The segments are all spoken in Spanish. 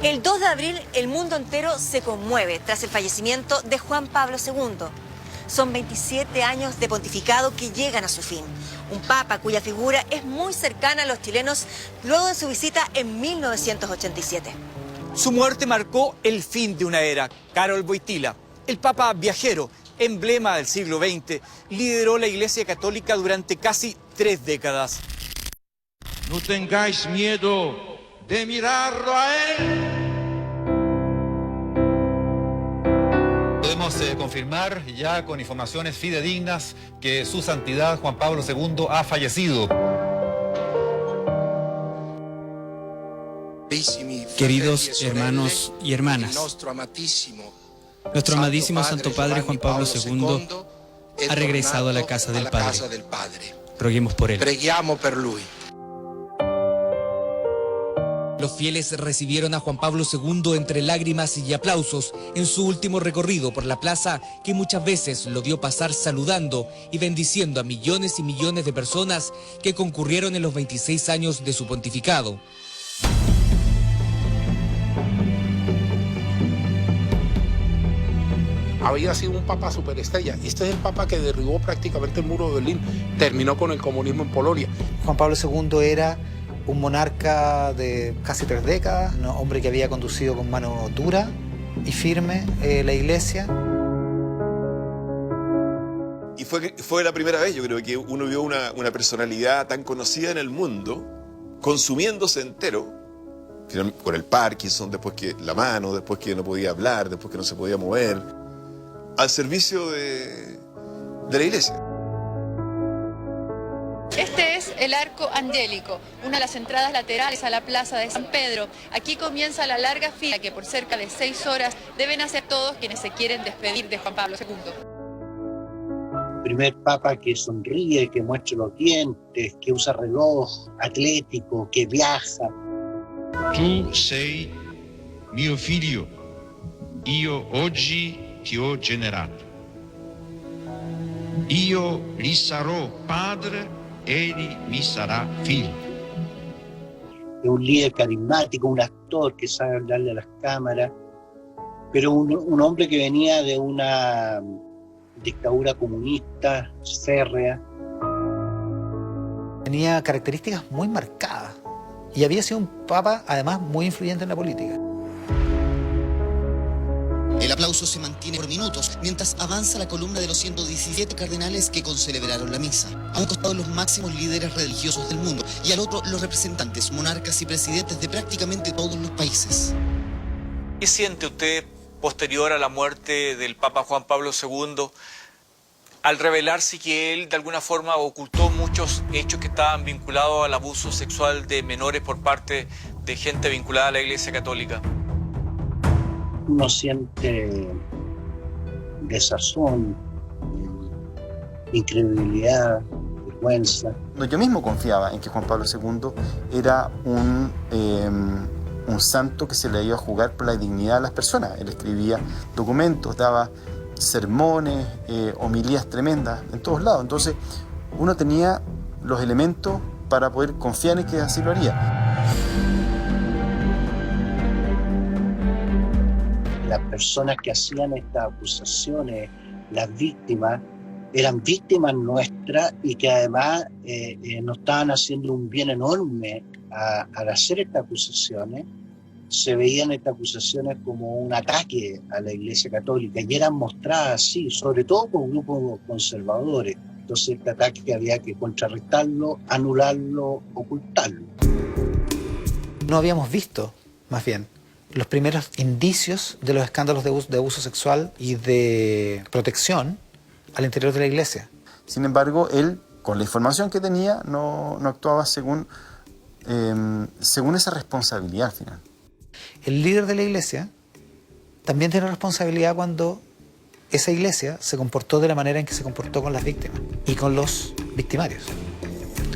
El 2 de abril el mundo entero se conmueve tras el fallecimiento de Juan Pablo II. Son 27 años de pontificado que llegan a su fin. Un papa cuya figura es muy cercana a los chilenos luego de su visita en 1987. Su muerte marcó el fin de una era. Karol Wojtyła, el papa viajero, emblema del siglo XX, lideró la Iglesia Católica durante casi 3 décadas. No tengáis miedo de mirarlo a él. Podemos confirmar ya con informaciones fidedignas que su santidad Juan Pablo II ha fallecido. Queridos hermanos y hermanas, nuestro amadísimo Santo Padre Juan Pablo II ha regresado a la casa del Padre. Roguemos por él. Los fieles recibieron a Juan Pablo II entre lágrimas y aplausos en su último recorrido por la plaza que muchas veces lo vio pasar saludando y bendiciendo a millones y millones de personas que concurrieron en los 26 años de su pontificado. Había sido un papa superestrella. Este es el papa que derribó prácticamente el muro de Berlín, terminó con el comunismo en Polonia. Juan Pablo II era un monarca de casi 3 décadas, un hombre que había conducido con mano dura y firme la Iglesia. Y fue la primera vez, yo creo, que uno vio una personalidad tan conocida en el mundo consumiéndose entero, con el Parkinson, después que la mano, después que no podía hablar, después que no se podía mover, al servicio de la Iglesia. Este es el Arco Angélico, una de las entradas laterales a la plaza de San Pedro. Aquí comienza la larga fila que por cerca de 6 horas deben hacer todos quienes se quieren despedir de Juan Pablo II. Primer papa que sonríe, que muestra los dientes, que usa reloj, atlético, que viaja. Tu sei mio figlio, io oggi ti ho generato. Io gli sarò padre, egli mi sarà figlio. Es un líder carismático, un actor que sabe hablarle a las cámaras, pero un hombre que venía de una dictadura comunista, férrea. Tenía características muy marcadas y había sido un papa, además, muy influyente en la política. El aplauso se mantiene por minutos mientras avanza la columna de los 117 cardenales que concelebraron la misa. A un costado los máximos líderes religiosos del mundo y al otro los representantes, monarcas y presidentes de prácticamente todos los países. ¿Qué siente usted posterior a la muerte del Papa Juan Pablo II al revelarse que él de alguna forma ocultó muchos hechos que estaban vinculados al abuso sexual de menores por parte de gente vinculada a la Iglesia Católica? Uno siente desazón, incredulidad, vergüenza. Yo mismo confiaba en que Juan Pablo II era un santo que se le iba a jugar por la dignidad de las personas. Él escribía documentos, daba sermones, homilías tremendas en todos lados. Entonces uno tenía los elementos para poder confiar en que así lo haría. Las personas que hacían estas acusaciones, las víctimas, eran víctimas nuestras y que además nos estaban haciendo un bien enorme al hacer estas acusaciones. Se veían estas acusaciones como un ataque a la Iglesia Católica y eran mostradas así, sobre todo por grupos conservadores. Entonces este ataque había que contrarrestarlo, anularlo, ocultarlo. No habíamos visto, más bien, los primeros indicios de los escándalos de abuso sexual y de protección al interior de la Iglesia. Sin embargo, él, con la información que tenía, no actuaba según esa responsabilidad al final. El líder de la Iglesia también tiene responsabilidad cuando esa Iglesia se comportó de la manera en que se comportó con las víctimas y con los victimarios,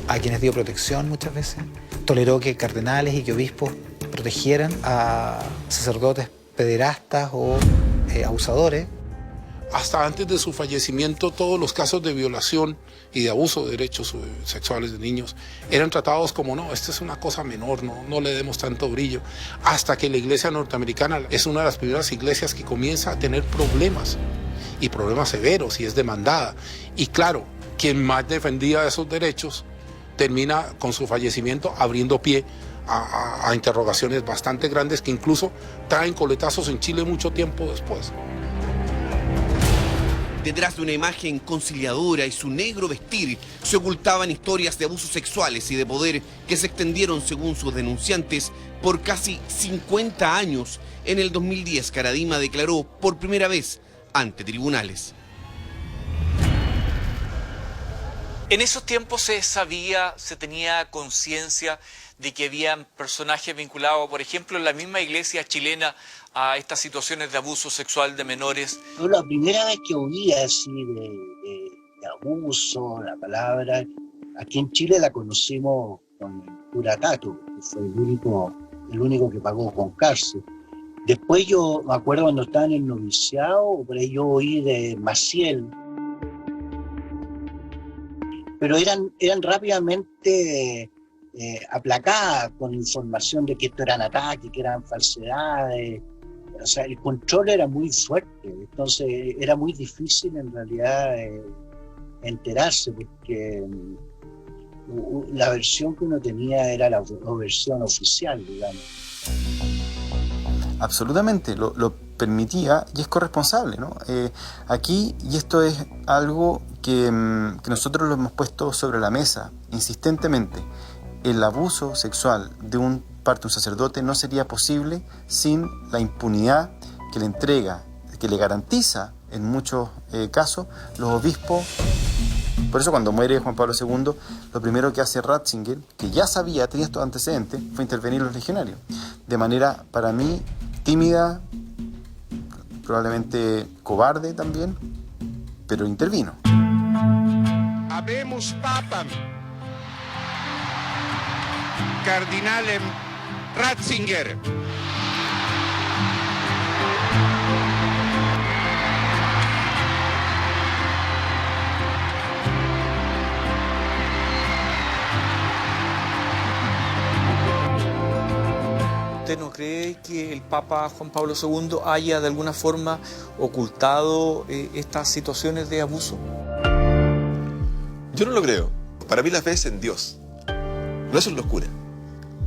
a quienes dio protección muchas veces, toleró que cardenales y que obispos protegieran a sacerdotes pederastas o abusadores. hasta antes de su fallecimiento, todos los casos de violación y de abuso de derechos sexuales de niños eran tratados como, no, esta es una cosa menor, no le demos tanto brillo, hasta que la iglesia norteamericana es una de las primeras iglesias que comienza a tener problemas, y problemas severos, y es demandada. Y claro, quien más defendía esos derechos termina con su fallecimiento abriendo pie a interrogaciones bastante grandes que incluso traen coletazos en Chile mucho tiempo después. Detrás de una imagen conciliadora y su negro vestir se ocultaban historias de abusos sexuales y de poder que se extendieron, según sus denunciantes, por casi 50 años. En el 2010, Caradima declaró por primera vez ante tribunales. En esos tiempos se tenía conciencia de que habían personajes vinculados, por ejemplo, en la misma iglesia chilena, a estas situaciones de abuso sexual de menores. Yo la primera vez que oí así de abuso, la palabra, aquí en Chile la conocimos con el cura Tato, que fue el único que pagó con cárcel. Después yo me acuerdo cuando estaba en el noviciado, por ahí yo oí de Maciel, pero eran rápidamente aplacadas con información de que esto eran ataques, que eran falsedades. O sea, el control era muy fuerte, entonces era muy difícil en realidad enterarse, porque la versión que uno tenía era la versión oficial, digamos. Absolutamente, lo permitía y es corresponsable, ¿no? Aquí, y esto es algo que nosotros lo hemos puesto sobre la mesa insistentemente, el abuso sexual de un sacerdote no sería posible sin la impunidad que le entrega, que le garantiza en muchos casos los obispos. Por eso cuando muere Juan Pablo II, lo primero que hace Ratzinger, que ya sabía, tenía estos antecedentes, fue intervenir los legionarios. De manera, para mí, tímida, probablemente cobarde también, pero intervino. Habemus papam cardinalem Ratzinger. ¿Usted no cree que el Papa Juan Pablo II haya de alguna forma ocultado estas situaciones de abuso? Yo no lo creo. Para mí la fe es en Dios. No es en los curas.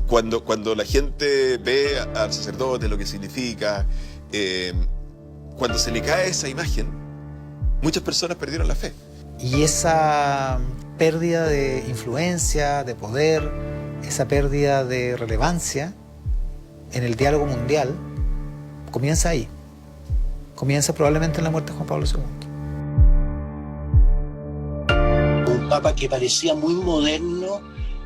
Cuando la gente ve al sacerdote, lo que significa, cuando se le cae esa imagen, muchas personas perdieron la fe. Y esa pérdida de influencia, de poder, esa pérdida de relevancia en el diálogo mundial, comienza ahí. Comienza probablemente en la muerte de Juan Pablo II. Un papa que parecía muy moderno,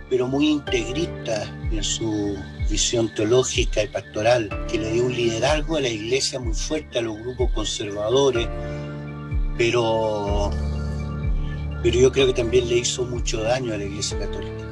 pero muy integrista en su visión teológica y pastoral, que le dio un liderazgo a la iglesia muy fuerte, a los grupos conservadores, pero yo creo que también le hizo mucho daño a la iglesia católica.